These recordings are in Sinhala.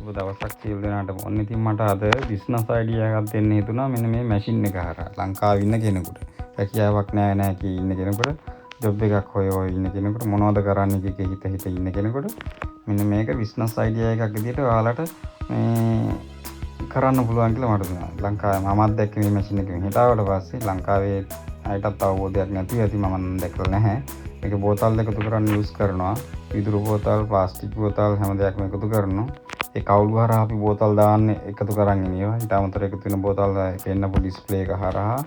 සුබ දවසක් සියලු දෙනාටම. ඔන්න ඉතින් මට අද බිස්නස් අයිඩියා එකක් දෙන්න හිතුණා මෙන්න මේ මැෂින් එක හරහා. ලංකාවේ ඉන්න කෙනෙකුට. රැකියාවක් නෑ කී ඉන්න කෙනෙකුට, ජොබ් එකක් හොය ඉන්න කෙනෙකුට, මොනවද කරන්න කිය හිත ඉන්න කෙනෙකුට මෙන්න මේක බිස්නස් අයිඩියා එකක් විදිහට ඔයාලට මේ කරන්න පුළුවන් කියලා මට දුන්නා. ලංකාවේ මමත් දැක්ක මේ මැෂින් එක මෙහෙට ආවට පස්සේ ලංකාවේ අයටත් අවබෝධයක් නැති ඇති මම දැකලා නැහැ. මේක බෝතල් එකතු කරන්න යූස් කරනවා. විදුරු බෝතල්, ප්ලාස්ටික් බෝතල් හැම දෙයක්ම එකතු කරනවා. ඒ කවුළු හරහා අපි බෝතල් දාන්නේ එකතු කරන් ඉනියවා. ඊට අමතරව එකතු වෙන බෝතල් පෙන්නපු ඩිස්ප්ලේ එක හරහා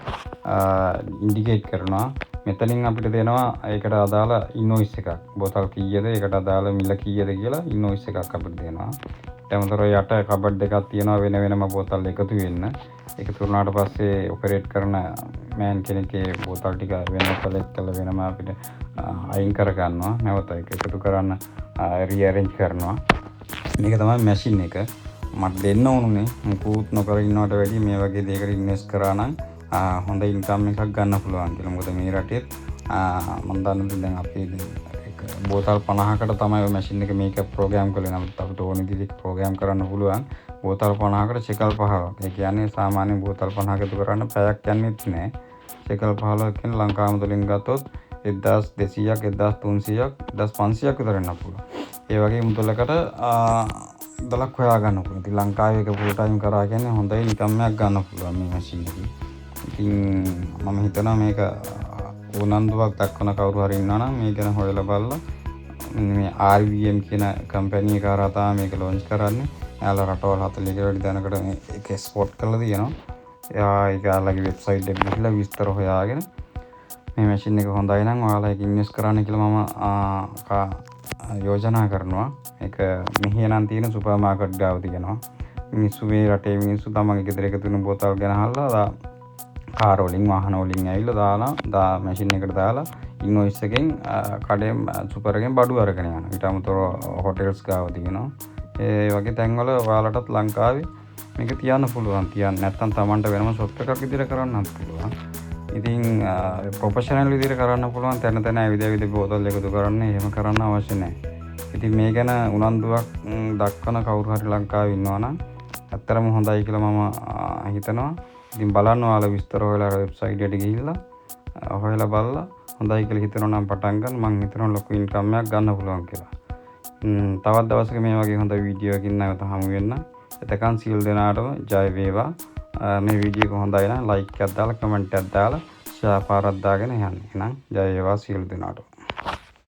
ඉන්ඩිකේට් කරනවා. මෙතනින් අපිට දෙනවා ඒකට අදාළ ඉන්වොයිස් එකක්. බෝතල් කීයද, ඒකට අදාළ මිල කීයද කියලා ඉන්වොයිස් එකක් අපිට දෙනවා. ඊට අමතරව යට කබඩ් දෙකක් තියෙනවා වෙන වෙනම බෝතල් එකතු වෙන්න. එකතු වුණාට පස්සේ ඔපරේට් කරන මෑන් කෙනෙක්ගේ බෝතල් ටික වෙන කලෙක්ට් කරලා වෙනම අපිට අයින් කර ගන්නවා. නැවත ඒක එකතු කරන්න රීඅරේන්ජ් කරනවා. මේක තමයි මැෂින් එක. මට දෙන්න ඕනුනේ මුකුත් නොකර ඉන්නවට වැඩිය මේ වගේ දෙයකට ඉන්වෙස්ට් කරා නම් හොඳ ඉන්කම් එකක් ගන්න පුළුවන් කියලා. මොකද මේ රටේ මම දන්නේ දැන් අපි බෝතල් 50කට තමයි ඔය මැෂින් එක මේක ප්‍රෝග්‍රෑම් කළේ. නමුත් අපිට ඕන විදිහට ප්‍රෝග්‍රෑම් කරන්න පුළුවන්. බෝතල් 50කට චෙකල් 15ක්. ඒ කියන්නේ සාමාන්‍ය බෝතල් 50ක එකතු කරන්න පැයක් යන්නේත් නෑ. චෙකල් 15 කියන ලංකාව තුලින් ගත්තොත් 1200ක් 1300ක් 1500ක් විතර වෙන්න පුළුවන්. ඒ වගේ මුදලකට දලක් හොයා ගන්න පුළුවන්. ඉතින් ලංකාවේ එක ෆුල් ටයිම් කරා කියන්නේ හොඳ ඉන්කම් එකක් ගන්න පුළුවන් මේ මැෂින් එකෙන්. ඉතින් මම හිතනවා මේක උනන්දුවක් දක්වන කවුරු හරි ඉන්නවා නම් මේ ගැන හොයලා බලලා මේ RVM කියන කම්පැනි එක හරහා තමයි මේක ලොන්ච් කරන්නේ. එයාලා රටවල් 40 කට වැඩි දැනකට මේක එක්ස්පෝර්ට් කරලා තියෙනවා. එයාලගේ වෙබ්සයිට් එකට ගිහිල්ලා විස්තර හොයාගෙන මේ මැෂින් එක හොඳයි නම් ඔයාලා ඒක ඉන්වෙස්ට් කරන්න කියලා මම යෝජනා කරනවා. ඒක මෙහි නම් තියෙන සුපර් මාකට් ගාව තියෙනවා. මිනිස්සු මේ රටේ මිනිස්සු තමන්ගේ ගෙදර එකතු වෙන බෝතල් ගෙනහල්ලා කාර් වලින් වාහන වලින් ඇවිල්ලා දාලා මැෂින් එකට දාලා ඉන්වොයිස් එකෙන් කඩෙන් සුපර් එකෙන් බඩු අරගෙන යනවා. ඊට අමතරව හොටෙල්ස් ගාව තියෙනවා. ඒ වගේ තැන්වල ඔයාලටත් ලංකාවේ මේක තියන්න පුළුවන්. තියන්න නැත්නම් Tamanට වෙනම ෂොප් එකක් විදිහට කරන්නත් පුළුවන්. ඉතින් ප්‍රොෆෙෂනල් විදිහට කරන්න පුළුවන්. තැන තැන ඇවිද බෝතල් එකතු කරන්න එහෙම කරන්න අවශ්‍ය නැහැ. ඉතින් මේ ගැන උනන්දුවක් දක්වන කවුරු හරි ලංකාවේ ඉන්නවා නම් ඇත්තටම හොඳයි කියලා මම හිතනවා. ඉතින් බලන්න ඔයාලා විස්තර හොයලා වෙබ්සයිට් එකට ගිහිල්ලා හොයලා බලලා හොඳයි කියලා හිතනවා නම් පටන් ගන්න. මම හිතනවා ලොකු ඉන්කම් එකක් ගන්න පුළුවන් කියලා. තවත් දවසක මේ වගේ හොඳ වීඩියෝ එකකින් නැවත හමු වෙන්න. එතකන් සියලු දෙනාටම ජය වේවා. මේ වීඩියෝ එක හොඳයි නම් ලයික් එකක් දාලා කමෙන්ට් එකක් දාලා ෂෙයා පාරක් දාගෙන යන්න. එහෙනම් ජය වේවා සියලු දෙනාටම.